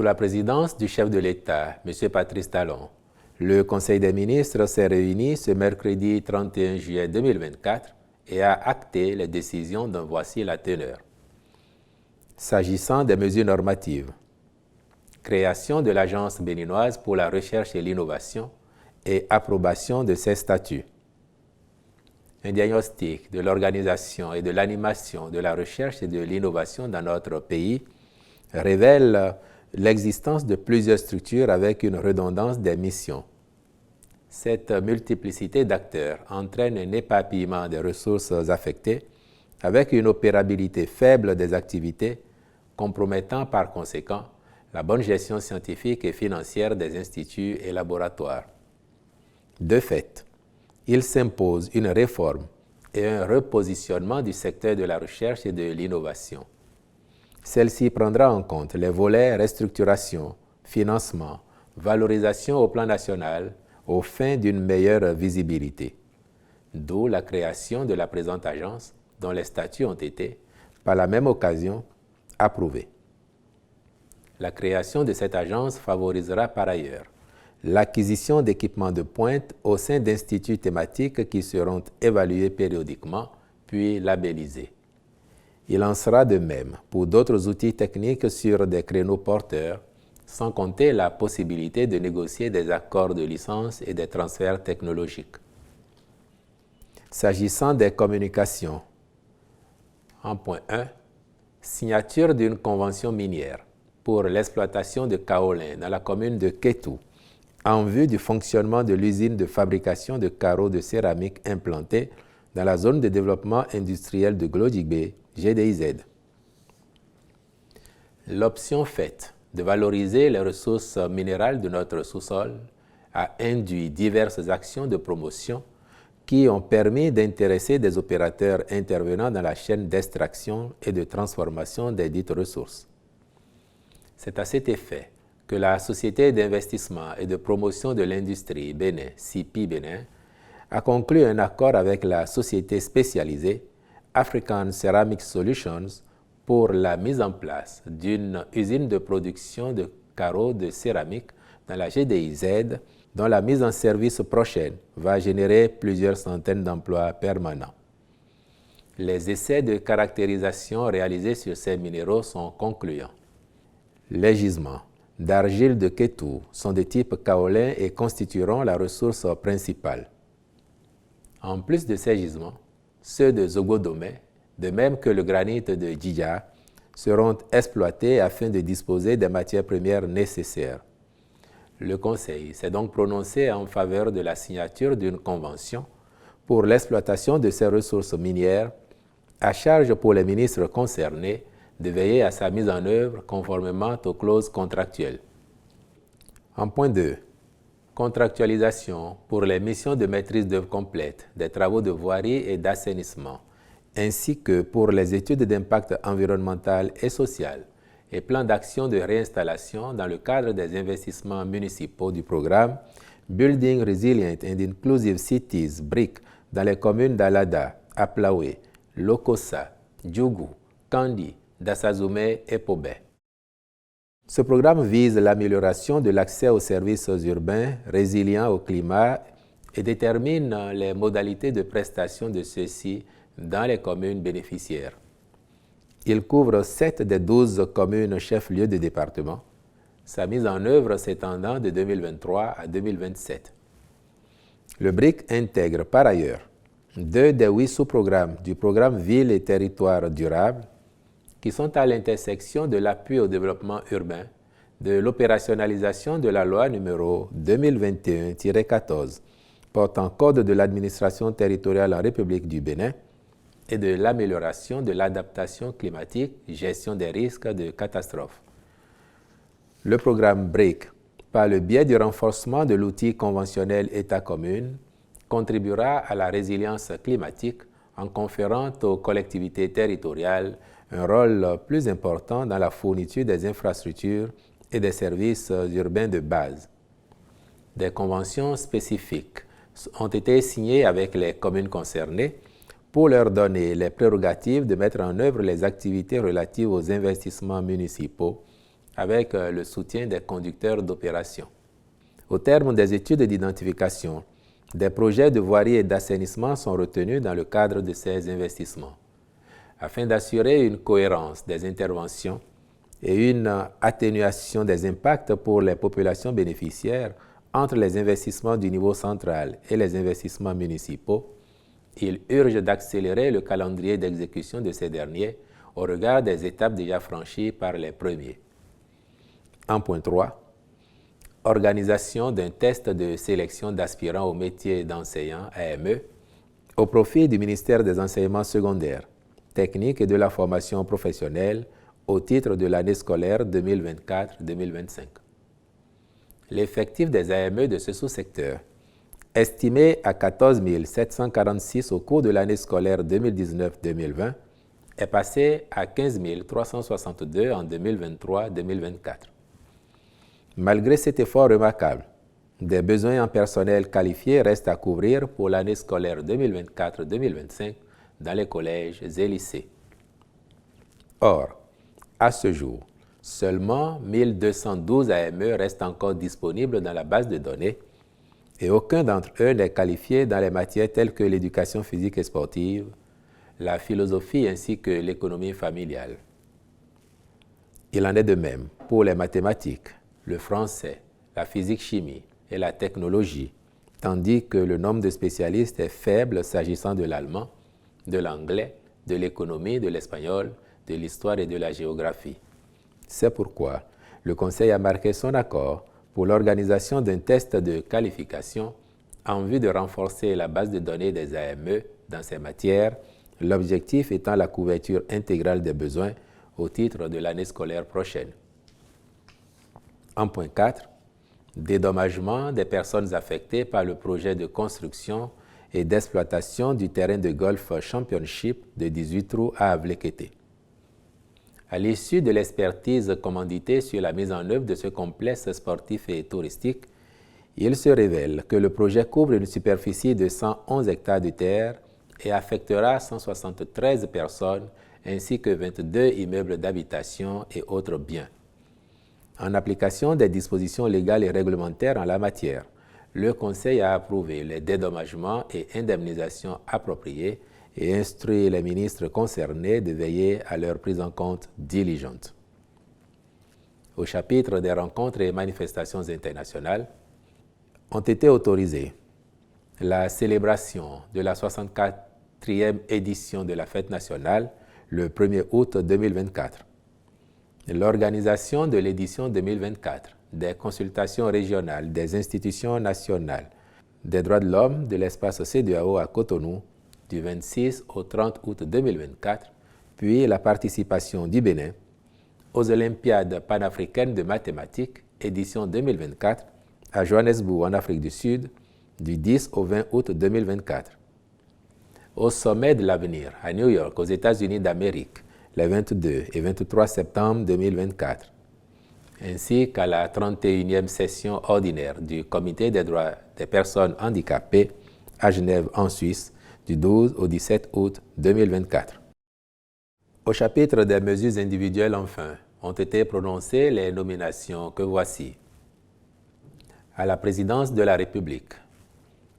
Sous la présidence du chef de l'État, M. Patrice Talon, le Conseil des ministres s'est réuni ce mercredi 31 juillet 2024 et a acté les décisions dont voici la teneur. S'agissant des mesures normatives, création de l'Agence béninoise pour la recherche et l'innovation et approbation de ses statuts. Un diagnostic de l'organisation et de l'animation de la recherche et de l'innovation dans notre pays révèle l'existence de plusieurs structures avec une redondance des missions. Cette multiplicité d'acteurs entraîne un éparpillement des ressources affectées avec une opérabilité faible des activités, compromettant par conséquent la bonne gestion scientifique et financière des instituts et laboratoires. De fait, il s'impose une réforme et un repositionnement du secteur de la recherche et de l'innovation. Celle-ci prendra en compte les volets restructuration, financement, valorisation au plan national aux fins d'une meilleure visibilité. D'où la création de la présente agence dont les statuts ont été, par la même occasion, approuvés. La création de cette agence favorisera par ailleurs l'acquisition d'équipements de pointe au sein d'instituts thématiques qui seront évalués périodiquement puis labellisés. Il en sera de même pour d'autres outils techniques sur des créneaux porteurs, sans compter la possibilité de négocier des accords de licence et des transferts technologiques. S'agissant des communications, en point 1, signature d'une convention minière pour l'exploitation de kaolin dans la commune de Kétou, en vue du fonctionnement de l'usine de fabrication de carreaux de céramique implantée dans la zone de développement industriel de Glodjigbe, GDIZ. L'option faite de valoriser les ressources minérales de notre sous-sol a induit diverses actions de promotion qui ont permis d'intéresser des opérateurs intervenant dans la chaîne d'extraction et de transformation des dites ressources. C'est à cet effet que la Société d'investissement et de promotion de l'industrie Bénin, CIPI Bénin, a conclu un accord avec la société spécialisée African Ceramic Solutions pour la mise en place d'une usine de production de carreaux de céramique dans la GDIZ, dont la mise en service prochaine va générer plusieurs centaines d'emplois permanents. Les essais de caractérisation réalisés sur ces minéraux sont concluants. Les gisements d'argile de Kétou sont de type kaolin et constitueront la ressource principale. En plus de ces gisements, ceux de Zogodomé, de même que le granit de Djidja, seront exploités afin de disposer des matières premières nécessaires. Le Conseil s'est donc prononcé en faveur de la signature d'une convention pour l'exploitation de ces ressources minières, à charge pour les ministres concernés de veiller à sa mise en œuvre conformément aux clauses contractuelles. En point 2, contractualisation pour les missions de maîtrise d'œuvre complète des travaux de voirie et d'assainissement, ainsi que pour les études d'impact environnemental et social et plans d'action de réinstallation dans le cadre des investissements municipaux du programme Building Resilient and Inclusive Cities BRIC dans les communes d'Alada, Aplaoué, Lokossa, Djougou, Kandi, Dassazoumé et Pobé. Ce programme vise l'amélioration de l'accès aux services urbains résilients au climat et détermine les modalités de prestation de ceux-ci dans les communes bénéficiaires. Il couvre 7 des 12 communes chefs-lieux de département, sa mise en œuvre s'étendant de 2023 à 2027. Le BRIC intègre par ailleurs 2 des 8 sous-programmes du programme Villes et Territoires durables qui sont à l'intersection de l'appui au développement urbain, de l'opérationnalisation de la loi numéro 2021-14 portant Code de l'administration territoriale en République du Bénin et de l'amélioration de l'adaptation climatique, gestion des risques de catastrophes. Le programme BRIC, par le biais du renforcement de l'outil conventionnel État-commune, contribuera à la résilience climatique en conférant aux collectivités territoriales un rôle plus important dans la fourniture des infrastructures et des services urbains de base. Des conventions spécifiques ont été signées avec les communes concernées pour leur donner les prérogatives de mettre en œuvre les activités relatives aux investissements municipaux avec le soutien des conducteurs d'opération. Au terme des études d'identification, des projets de voirie et d'assainissement sont retenus dans le cadre de ces investissements. Afin d'assurer une cohérence des interventions et une atténuation des impacts pour les populations bénéficiaires entre les investissements du niveau central et les investissements municipaux, il urge d'accélérer le calendrier d'exécution de ces derniers au regard des étapes déjà franchies par les premiers. 1.3. Organisation d'un test de sélection d'aspirants au métier d'enseignant AME au profit du ministère des Enseignements secondaires, techniques et de la formation professionnelle au titre de l'année scolaire 2024-2025. L'effectif des AME de ce sous-secteur, estimé à 14 746 au cours de l'année scolaire 2019-2020, est passé à 15 362 en 2023-2024. Malgré cet effort remarquable, des besoins en personnel qualifié restent à couvrir pour l'année scolaire 2024-2025 dans les collèges et lycées. Or, à ce jour, seulement 1212 AME restent encore disponibles dans la base de données et aucun d'entre eux n'est qualifié dans les matières telles que l'éducation physique et sportive, la philosophie ainsi que l'économie familiale. Il en est de même pour les mathématiques, le français, la physique-chimie et la technologie, tandis que le nombre de spécialistes est faible s'agissant de l'allemand, de l'anglais, de l'économie, de l'espagnol, de l'histoire et de la géographie. C'est pourquoi le Conseil a marqué son accord pour l'organisation d'un test de qualification en vue de renforcer la base de données des AME dans ces matières, l'objectif étant la couverture intégrale des besoins au titre de l'année scolaire prochaine. 1.4. Dédommagement des personnes affectées par le projet de construction et d'exploitation du terrain de golf Championship de 18 trous à Avlekete. À l'issue de l'expertise commanditée sur la mise en œuvre de ce complexe sportif et touristique, il se révèle que le projet couvre une superficie de 111 hectares de terre et affectera 173 personnes ainsi que 22 immeubles d'habitation et autres biens. En application des dispositions légales et réglementaires en la matière, le Conseil a approuvé les dédommagements et indemnisations appropriés et instruit les ministres concernés de veiller à leur prise en compte diligente. Au chapitre des rencontres et manifestations internationales, ont été autorisées la célébration de la 64e édition de la Fête nationale le 1er août 2024, l'organisation de l'édition 2024 des consultations régionales des institutions nationales des droits de l'homme de l'espace CEDEAO à Cotonou du 26 au 30 août 2024, puis la participation du Bénin aux Olympiades panafricaines de mathématiques, édition 2024, à Johannesburg, en Afrique du Sud, du 10 au 20 août 2024. Au sommet de l'avenir, à New York, aux États-Unis d'Amérique, les 22 et 23 septembre 2024, ainsi qu'à la 31e session ordinaire du Comité des droits des personnes handicapées à Genève, en Suisse, du 12 au 17 août 2024. Au chapitre des mesures individuelles, enfin, ont été prononcées les nominations que voici. À la présidence de la République,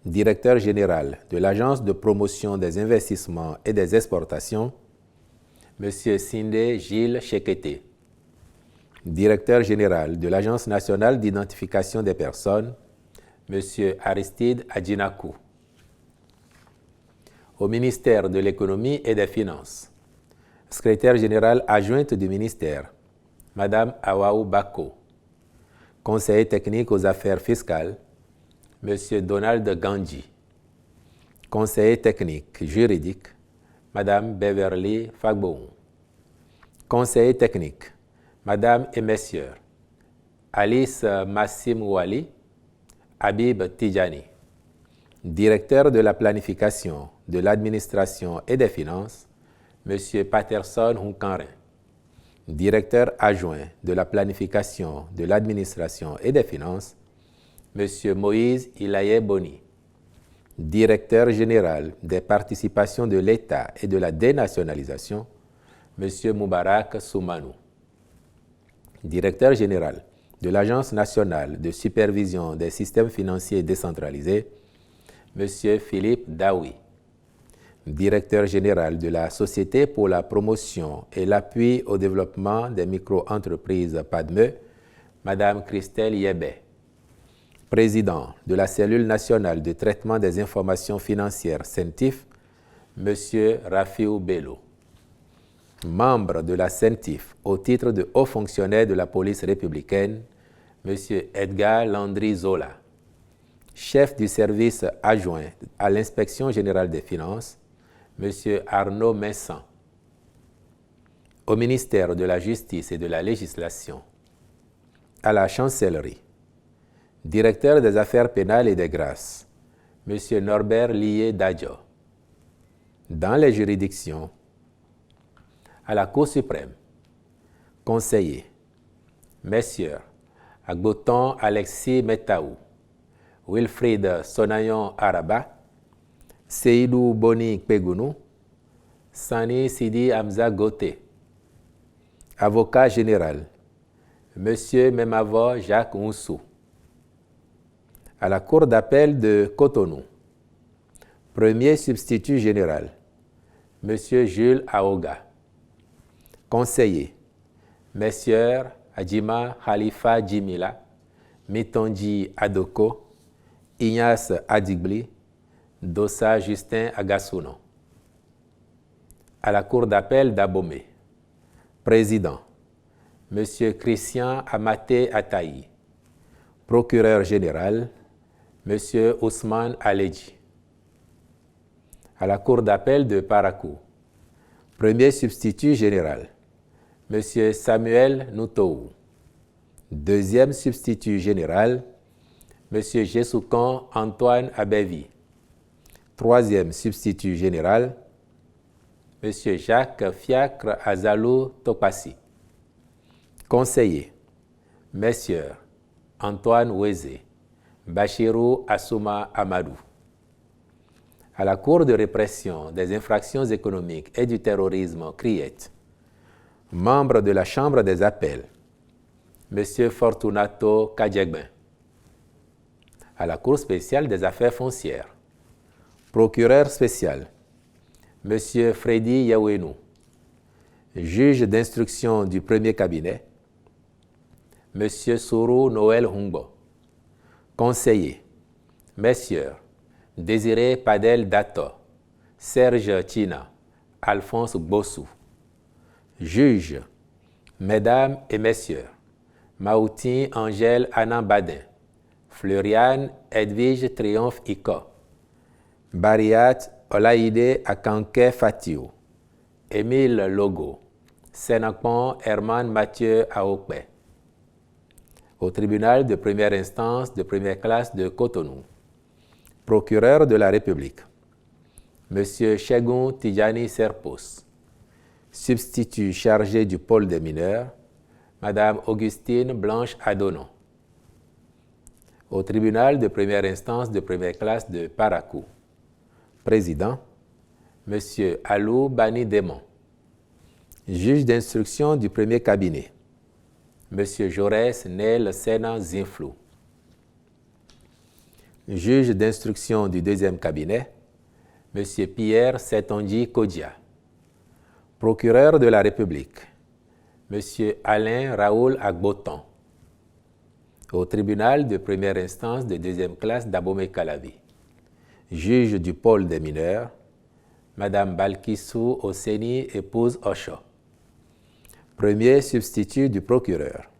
directeur général de l'Agence de promotion des investissements et des exportations, M. Sindé Gilles Chekete. Directeur général de l'Agence nationale d'identification des personnes, M. Aristide Adjinakou. Au ministère de l'Économie et des Finances, secrétaire générale adjointe du ministère, Mme Awaou Bako. Conseiller technique aux affaires fiscales, M. Donald Gandji. Conseiller technique juridique, Mme Beverly Fagboum. Conseiller technique, Mme et Messieurs Alice Massimouali, Habib Tidjani. Directeur de la planification, de l'administration et des finances, M. Patterson Hunkanrin. Directeur adjoint de la planification, de l'administration et des finances, M. Moïse Ilaye Boni. Directeur général des participations de l'État et de la dénationalisation, M. Moubarak Soumanou. Directeur général de l'Agence nationale de supervision des systèmes financiers décentralisés, M. Philippe Daoui. Directeur général de la Société pour la promotion et l'appui au développement des micro-entreprises PADME, Mme Christelle Yébé. Président de la cellule nationale de traitement des informations financières CENTIF, M. Rafiou Bello. Membre de la CENTIF au titre de haut fonctionnaire de la police républicaine, M. Edgar Landry Zola. Chef du service adjoint à l'inspection générale des finances, M. Arnaud Messan. Au ministère de la Justice et de la Législation. À la chancellerie. Directeur des affaires pénales et des grâces, M. Norbert Lié Dadjo. Dans les juridictions. À la Cour suprême. Conseiller. Messieurs Agboton Alexis Metaou, Wilfried Sonayon Araba, Seydou Boni Pegounou, Sani Sidi Hamza Goté. Avocat général, M. Memavo Jacques Ounsou. À la Cour d'appel de Cotonou. Premier substitut général, M. Jules Aoga. Conseiller, Messieurs Adjima Khalifa Djimila, Mitonji Adoko, Ignace Adigli, Dossa Justin Agassouno. À la Cour d'appel d'Abomey. Président, M. Christian Amaté Ataï. Procureur général, M. Ousmane Aledji. À la Cour d'appel de Parakou. Premier substitut général, M. Samuel Noutou. Deuxième substitut général, M. Jessoukan Antoine Abevi. Troisième substitut général, M. Jacques Fiacre Azalou Topassi. Conseiller, Messieurs Antoine Ouézé, Bachirou Assouma Amadou. À la Cour de répression des infractions économiques et du terrorisme CRIET, membre de la Chambre des appels, M. Fortunato Kadjegben. À la Cour spéciale des affaires foncières, procureur spécial, M. Freddy Yawénou. Juge d'instruction du premier cabinet, M. Sourou Noël Humbo. Conseiller, Messieurs Désiré Padel Dato, Serge Tina, Alphonse Bossou. Juge, Mesdames et Messieurs, Maoutin Angèle Annan Badin, Floriane Edwige Triomphe Iko, Bariat Olaïde Akanke Fatiou, Émile Logo, Sénakpon Herman Mathieu Aokpe. Au tribunal de première instance de première classe de Cotonou, procureur de la République, M. Chegoun Tidjani Serpos. Substitut chargé du pôle des mineurs, Mme Augustine Blanche Adonon. Au tribunal de première instance de première classe de Parakou, président, M. Alou Bani Démon. Juge d'instruction du premier cabinet, M. Jaurès Nel Sena Zinflou. Juge d'instruction du deuxième cabinet, M. Pierre Setonji Kodja. Procureur de la République, M. Alain Raoul Agboton. Au tribunal de première instance de deuxième classe d'Abomey-Calavi. Juge du pôle des mineurs, Mme Balkissou Oseni, épouse Osho. Premier substitut du procureur,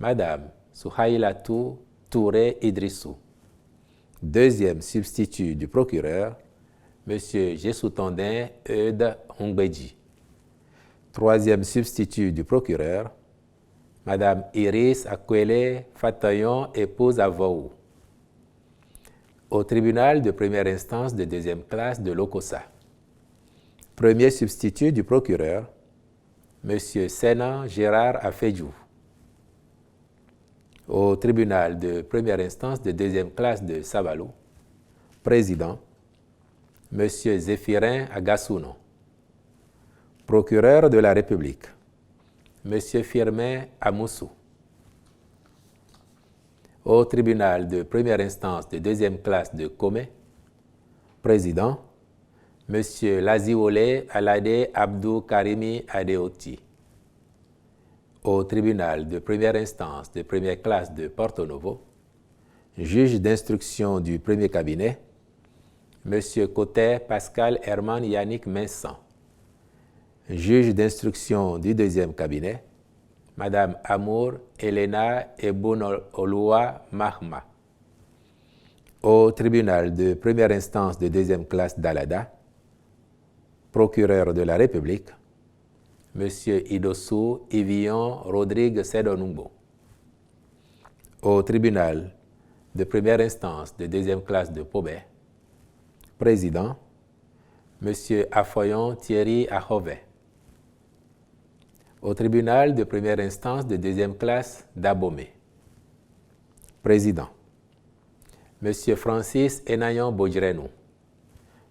Mme Souhaïlatou Touré Idrissou. Deuxième substitut du procureur, M. Jessoutondin Eude Ongbedji. Troisième substitut du procureur, Mme Iris Akwele Fatayon, épouse Avou. Au tribunal de première instance de deuxième classe de Lokossa. Premier substitut du procureur, M. Sénan Gérard Afedjou. Au tribunal de première instance de deuxième classe de Sabalou, président, M. Zéphirin Agassouno. Procureur de la République, M. Firmin Amoussou. Au tribunal de première instance de deuxième classe de Komé, président, M. Laziwole Alade Abdou Karimi Adeoti. Au tribunal de première instance de première classe de Porto Novo, juge d'instruction du premier cabinet, M. Cotet Pascal Herman Yannick Vincent. Juge d'instruction du deuxième cabinet, Mme Amour Elena Ebonoloa Mahma. Au tribunal de première instance de deuxième classe d'Alada, procureur de la République, M. Idossou Ivion Rodrigue Sedonumbo. Au tribunal de première instance de deuxième classe de Pobé, président, M. Afoyon Thierry Ahové. Au tribunal de première instance de deuxième classe d'Abomey, président, M. Francis Enayon Bodjrenou.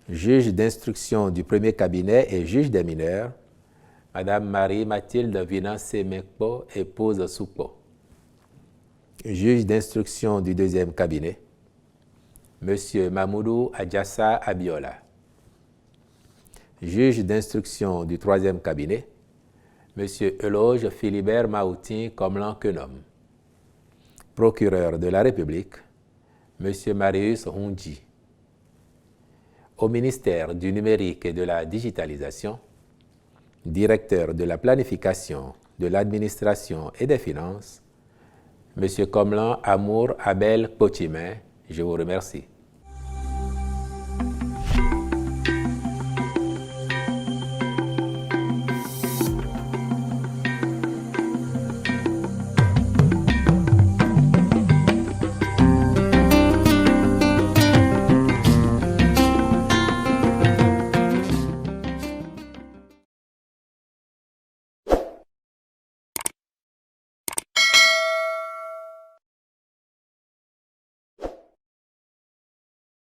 Juge d'instruction du premier cabinet et juge des mineurs, Mme Marie-Mathilde Vinance-Mekpo, épouse Soupo. Juge d'instruction du deuxième cabinet, M. Mamoudou Adjassa Abiola. Juge d'instruction du troisième cabinet, M. Eloge Philibert Maoutin Komlan-Kenom. Procureur de la République, M. Marius Hondji. Au ministère du Numérique et de la Digitalisation, directeur de la Planification, de l'Administration et des Finances, M. Komlan Amour Abel Pochimin, je vous remercie.